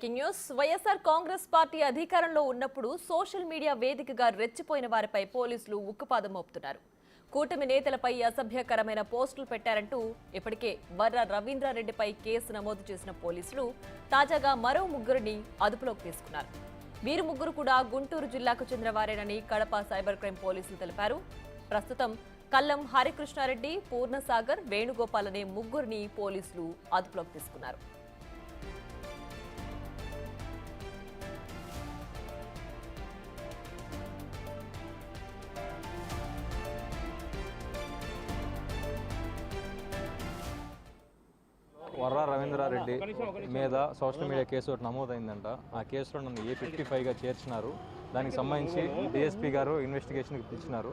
News YSR Congress party అధికారంలో ఉన్నప్పుడు social media వేదికగా రెచ్చిపోయిన వారిపై పోలీసులు ఉక్కుపాదం మోపుతున్నారు. కూటమి నేతలపై అసభ్యకరమైన పోస్టులు పెట్టారంటూ ఇప్పటికే వర్ర రవీంద్రారెడ్డిపై కేసు నమోదు చేసిన పోలీసులు తాజాగా మరో ముగ్గురిని అదుపులోకి తీసుకున్నారు. వీరు ముగ్గురు కూడా గుంటూరు జిల్లాకు చెందిన వారేనని కడప సైబర్ క్రైమ్ పోలీసులు తెలిపారు. ప్రస్తుతం కల్లం హరికృష్ణారెడ్డి, పూర్ణసాగర్, వేణుగోపాల్ అనే ముగ్గురిని పోలీసులు అదుపులోకి తీసుకున్నారు. వర్ర రవీంద్రారెడ్డి మీద సోషల్ మీడియా కేసు ఒకటి నమోదైందంట. ఆ కేసులో నన్ను A55గా చేర్చినారు. దానికి సంబంధించి డిఎస్పీ గారు ఇన్వెస్టిగేషన్కి పిలిచినారు.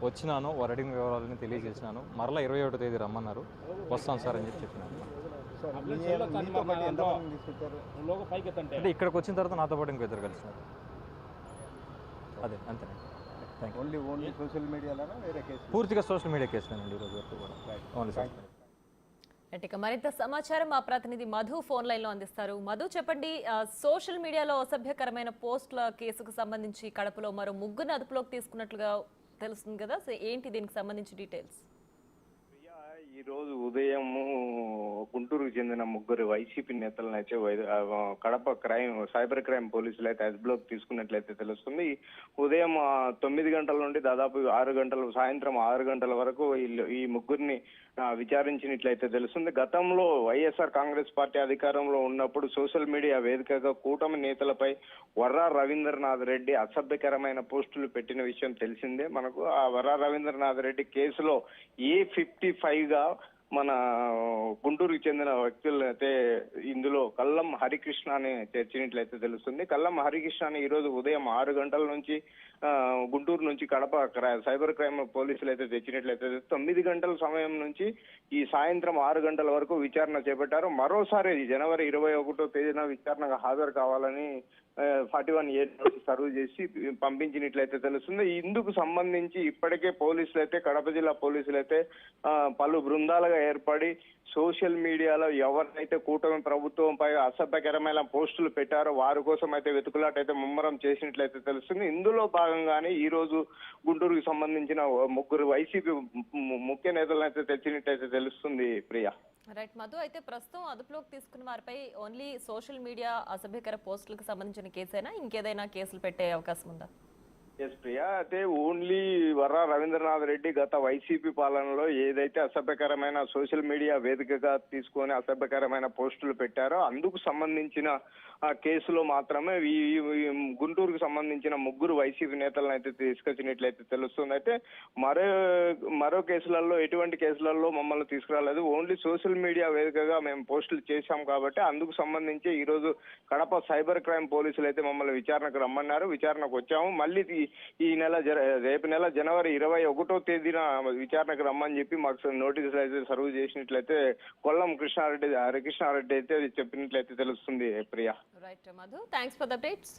వచ్చినాను, వారు అడిగిన వివరాలని తెలియజేసినాను. మరలా 21వ తేదీ రమ్మన్నారు. వస్తాను సార్ అని చెప్పినాను. అంటే ఇక్కడికి వచ్చిన తర్వాత నాతో పాటు ఇంకో ఇద్దరు కలిసినారు. అదే అంతే. పూర్తిగా సోషల్ మీడియా కేసులేనండి ఈరోజు వరకు కూడా. Only social media. ఇక మరింత సమాచారం మా ప్రతినిధి మధు ఫోన్ లైన్ లో అందిస్తారు. మధు, చెప్పండి, సోషల్ మీడియాలో అసభ్యకరమైన పోస్టుల కేసుకు సంబంధించి కడపలో మరో ముగ్గురిని అదుపులోకి తీసుకున్నట్లుగా తెలుస్తుంది కదా, సో ఏంటి దీనికి సంబంధించి డీటెయిల్స్? ఈ రోజు ఉదయం గుంటూరుకు చెందిన ముగ్గురు వైసీపీ నేతలను అయితే కడప సైబర్ క్రైమ్ పోలీసులు అయితే అదుపులోకి తీసుకున్నట్లయితే తెలుస్తుంది. ఉదయం 9 గంటల నుండి దాదాపు 6 గంటల సాయంత్రం 6 గంటల వరకు ఈ ముగ్గురిని విచారించినట్లయితే తెలుస్తుంది. గతంలో వైఎస్ఆర్ కాంగ్రెస్ పార్టీ అధికారంలో ఉన్నప్పుడు సోషల్ మీడియా వేదికగా కూటమి నేతలపై వర్ర రవీంద్రనాథ్ రెడ్డి అసభ్యకరమైన పోస్టులు పెట్టిన విషయం తెలిసిందే మనకు. ఆ వర్ర రవీంద్రనాథ్ రెడ్డి కేసులో A55గా మన గుంటూరుకి చెందిన వ్యక్తులు అయితే ఇందులో కల్లం హరికృష్ణ అని చేర్చినట్లయితే తెలుస్తుంది. కల్లం హరికృష్ణ ఈ రోజు ఉదయం 6 గంటల నుంచి గుంటూరు నుంచి కడప సైబర్ క్రైమ్ పోలీసులు అయితే తెచ్చినట్లయితే 9 గంటల సమయం నుంచి ఈ సాయంత్రం 6 గంటల వరకు విచారణ చేపట్టారు. మరోసారి జనవరి 21వ తేదీన విచారణకు హాజరు కావాలని 41A నోటీస్ సర్వ్ చేసి పంపించినట్లయితే తెలుస్తుంది. ఇందుకు సంబంధించి ఇప్పటికే పోలీసులు అయితే కడప జిల్లా పోలీసులు అయితే పలు బృందాలుగా ఏర్పడి సోషల్ మీడియాలో ఎవరినైతే కూటమి ప్రభుత్వంపై అసభ్యకరమైన పోస్టులు పెట్టారో వారి కోసం అయితే వెతుకులాట అయితే ముమ్మరం చేసినట్లయితే తెలుస్తుంది. ఇందులో భాగంగానే ఈ రోజు గుంటూరుకు సంబంధించిన ముగ్గురు వైసీపీ ముఖ్య నేతలను అయితే తెచ్చినట్లయితే తెలుస్తుంది. ప్రియా, రైట్ మధు, అయితే ప్రస్తుతం అదుపులోకి తీసుకున్న వారిపై ఓన్లీ సోషల్ మీడియా అసభ్యకర పోస్టులకు సంబంధించిన కేసైనా ఇంకేదైనా కేసులు పెట్టే అవకాశం ఉందా? ఎస్ ప్రియా, అయితే ఓన్లీ వర్ర రవీంద్రనాథ్ రెడ్డి గత వైసీపీ పాలనలో ఏదైతే అసభ్యకరమైన సోషల్ మీడియా వేదికగా తీసుకొని అసభ్యకరమైన పోస్టులు పెట్టారో అందుకు సంబంధించిన కేసులో మాత్రమే గుంటూరుకు సంబంధించిన ముగ్గురు వైసీపీ నేతలను అయితే తీసుకొచ్చినట్లయితే తెలుస్తుంది. అయితే మరో కేసులలో ఎటువంటి కేసులలో మమ్మల్ని తీసుకురాలేదు. ఓన్లీ సోషల్ మీడియా వేదికగా మేము పోస్టులు చేశాం కాబట్టి అందుకు సంబంధించి ఈ రోజు కడప సైబర్ క్రైమ్ పోలీసులు అయితే మమ్మల్ని విచారణకు రమ్మన్నారు. విచారణకు వచ్చాము. మళ్ళీ ఈ నెల రేపు నెల జనవరి 21వ తేదీన విచారణకు రమ్మని చెప్పి మాకు నోటీసులు అయితే సర్వ్ చేసినట్లయితే కొల్లం హరికృష్ణారెడ్డి అయితే చెప్పినట్లయితే తెలుస్తుంది. Priya, right Madhu, thanks for the updates.